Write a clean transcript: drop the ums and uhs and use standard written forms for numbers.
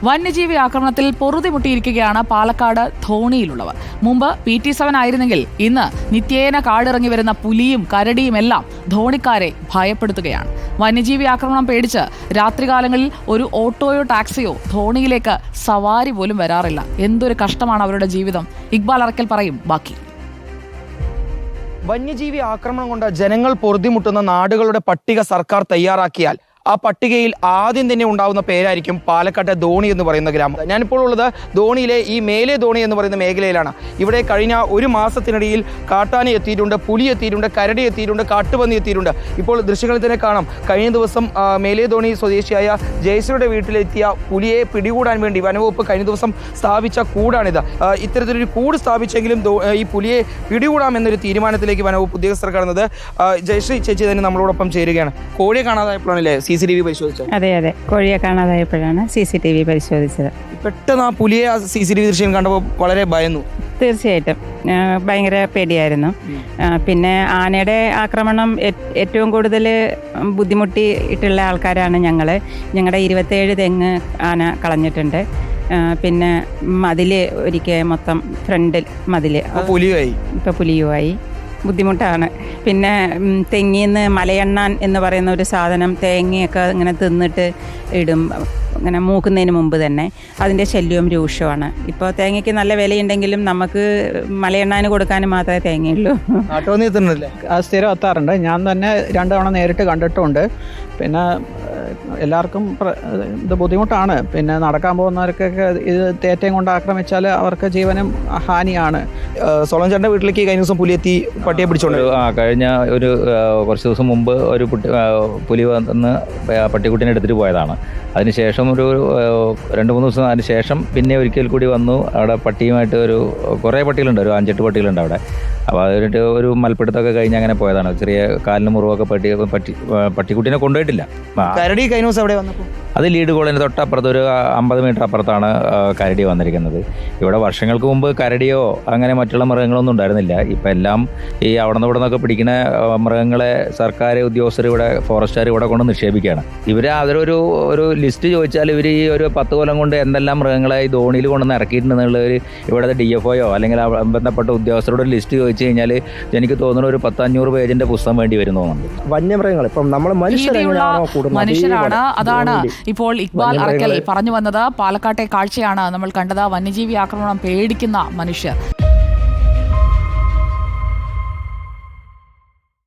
വന്യജീവി ആക്രമണത്തിൽ പൊറുതിമുട്ടിയിരിക്കുകയാണ് പാലക്കാട് ധോണിയിലുള്ളവർ. മുമ്പ് PT7 ആയിരുന്നെങ്കിൽ ഇന്ന് നിത്യേന കാടിറങ്ങി വരുന്ന പുലിയും കരടിയുമെല്ലാം ധോണിക്കാരെ ഭയപ്പെടുത്തുകയാണ്. വന്യജീവി ആക്രമണം പേടിച്ച് രാത്രികാലങ്ങളിൽ ഒരു ഓട്ടോയോ ടാക്സിയോ ധോണിയിലേക്ക് സവാരി പോലും വരാറില്ല. എന്തൊരു കഷ്ടമാണ് അവരുടെ ജീവിതം. ഇക്ബാൽ അറക്കൽ പറയും ബാക്കി. വന്യജീവി ആക്രമണം കൊണ്ട് ജനങ്ങൾ പൊറുതിമുട്ടുന്ന നാടുകളുടെ പട്ടിക സർക്കാർ തയ്യാറാക്കിയാൽ ആ പട്ടികയിൽ ആദ്യം തന്നെ ഉണ്ടാവുന്ന പേരായിരിക്കും പാലക്കാട്ടെ ധോണി എന്ന് പറയുന്ന ഗ്രാമം. ഞാനിപ്പോൾ ഉള്ളത് ധോണിയിലെ ഈ മേലെ ധോണി എന്ന് പറയുന്ന മേഖലയിലാണ്. ഇവിടെ കഴിഞ്ഞ ഒരു മാസത്തിനിടയിൽ കാട്ടാന എത്തിയിട്ടുണ്ട്, പുലി എത്തിയിട്ടുണ്ട്, കരടി എത്തിയിട്ടുണ്ട്, കാട്ടുപന്നി എത്തിയിട്ടുണ്ട്. ഇപ്പോൾ ദൃശ്യങ്ങളിൽ തന്നെ കാണാം. കഴിഞ്ഞ ദിവസം മേലെ ധോണി സ്വദേശിയായ ജയശ്രീയുടെ വീട്ടിലെത്തിയ പുലിയെ പിടികൂടാൻ വേണ്ടി വനവകുപ്പ് കഴിഞ്ഞ ദിവസം സ്ഥാപിച്ച കൂടാണിത്. ഇത്തരത്തിലൊരു കൂട് സ്ഥാപിച്ചെങ്കിലും ഈ പുലിയെ പിടികൂടാമെന്നൊരു തീരുമാനത്തിലേക്ക് വനവകുപ്പ് ഉദ്യോഗസ്ഥർ കടന്നത്. ജയശ്രീ ചേച്ചി തന്നെ നമ്മളോടൊപ്പം ചേരുകയാണ്. കോഴിയെ കാണാതായപ്പോഴാണല്ലേ CCTV പരിശോധിച്ചത്? അതെ, കോഴിയെ കാണാതായപ്പോഴാണ് CCTV പരിശോധിച്ചത്. പെട്ടെന്ന് ആ പുലിയെ CCTV ദൃശ്യം കണ്ടപ്പോൾ വളരെ ഭയന്നു. തീർച്ചയായിട്ടും ഭയങ്കര പേടിയായിരുന്നു. പിന്നെ ആനയുടെ ആക്രമണം ഏറ്റവും കൂടുതൽ ബുദ്ധിമുട്ടിയിട്ടുള്ള ആൾക്കാരാണ് ഞങ്ങളുടെ 27 തെങ്ങ് ആന കളഞ്ഞിട്ടുണ്ട്. പിന്നെ മതില് ഒരിക്കൽ മൊത്തം ഫ്രണ്ടിൽ മതില് ഇപ്പം പുലിയുമായി ബുദ്ധിമുട്ടാണ്. പിന്നെ തെങ്ങിന്ന് മലയെണ്ണാൻ എന്ന് പറയുന്ന ഒരു സാധനം തേങ്ങയൊക്കെ ഇങ്ങനെ തിന്നിട്ട് ഇടും, ഇങ്ങനെ മൂക്കുന്നതിന് മുമ്പ് തന്നെ. അതിൻ്റെ ശല്യവും രൂക്ഷമാണ്. ഇപ്പോൾ തേങ്ങയ്ക്ക് നല്ല വിലയുണ്ടെങ്കിലും നമുക്ക് മലയെണ്ണാന് കൊടുക്കാനും മാത്രമേ തേങ്ങയുള്ളൂ. സ്ഥിരം എത്താറുണ്ട്. ഞാൻ തന്നെ 2 തവണ നേരിട്ട് കണ്ടിട്ടുണ്ട്. പിന്നെ എല്ലാവർക്കും ഇത് ബുദ്ധിമുട്ടാണ്. പിന്നെ നടക്കാൻ പോകുന്നവർക്കൊക്കെ ഇത് തേറ്റയും കൊണ്ട് ആക്രമിച്ചാൽ അവർക്ക് ജീവനും ഹാനിയാണ്. സോളൻ ചേട്ടൻ്റെ വീട്ടിലേക്ക് കഴിഞ്ഞ ദിവസം പുലി എത്തി പട്ടിയെ പിടിച്ചോണ്ട് കഴിഞ്ഞ കുറച്ച് ദിവസം മുമ്പ് ഒരു പുലി വന്ന് പട്ടിക്കുട്ടീനെ എടുത്തിട്ട് പോയതാണ്. അതിനുശേഷം ഒരു 2-3 ദിവസം അതിനുശേഷം പിന്നെ ഒരിക്കൽ കൂടി വന്നു. അവിടെ പട്ടിയുമായിട്ട് കുറേ പട്ടികളുണ്ട്, ഒരു 5-8 പട്ടികളുണ്ട് അവിടെ. അപ്പോൾ അതിട്ട് ഒരു മൽപ്പിടുത്തമൊക്കെ കഴിഞ്ഞ് അങ്ങനെ പോയതാണ്. ചെറിയ കാലിന് മുറിവൊക്കെ പട്ടിക്കുട്ടീനെ കൊണ്ടുപോയിട്ടില്ല. കരടി കഴിഞ്ഞ ദിവസം അവിടെ വന്നപ്പോൾ അത് ലീഡ് കോളേജിന് തൊട്ടപ്പുറത്ത് ഒരു 50 മീറ്റർ അപ്പുറത്താണ് കരടി വന്നിരിക്കുന്നത്. ഇവിടെ വർഷങ്ങൾക്ക് മുമ്പ് കരടിയോ അങ്ങനെ മറ്റുള്ള മൃഗങ്ങളൊന്നും ഉണ്ടായിരുന്നില്ല. ഇപ്പം എല്ലാം ഈ അവിടെ നിന്നൊക്കെ പിടിക്കുന്ന മൃഗങ്ങളെ സർക്കാർ ഉദ്യോഗസ്ഥർ ഇവിടെ ഫോറസ്റ്റുകാർ ഇവിടെ കൊണ്ട് നിക്ഷേപിക്കുകയാണ്. അവരൊരു ലിസ്റ്റ് ചോദിച്ചാൽ ഇവർ ഈ ഒരു 10 കൊല്ലം കൊണ്ട് എന്തെല്ലാം മൃഗങ്ങളെ ഈ ധോണിയിൽ കൊണ്ടുവന്ന് ഇറക്കിയിട്ടുണ്ടെന്നുള്ളവർ ഇവിടുത്തെ DFOയോ അല്ലെങ്കിൽ ബന്ധപ്പെട്ട ഉദ്യോഗസ്ഥരോട് ലിസ്റ്റ് ചോദിച്ചു കഴിഞ്ഞാൽ എനിക്ക് തോന്നുന്നു ഒരു 10-500 പേജിന്റെ പുസ്തകം വേണ്ടി വരും തോന്നുന്നുണ്ട്. വന്യമൃഗങ്ങൾ ഇപ്പം നമ്മൾ മനുഷ്യരാണ്. അതാണ് ഇപ്പോൾ ഇക്ബാൽ അറക്കൽ പറഞ്ഞു വന്നത്. പാലക്കാട്ടെ കാഴ്ചയാണ് നമ്മൾ കണ്ടത്. വന്യജീവി ആക്രമണം പേടിക്കുന്ന മനുഷ്യർ.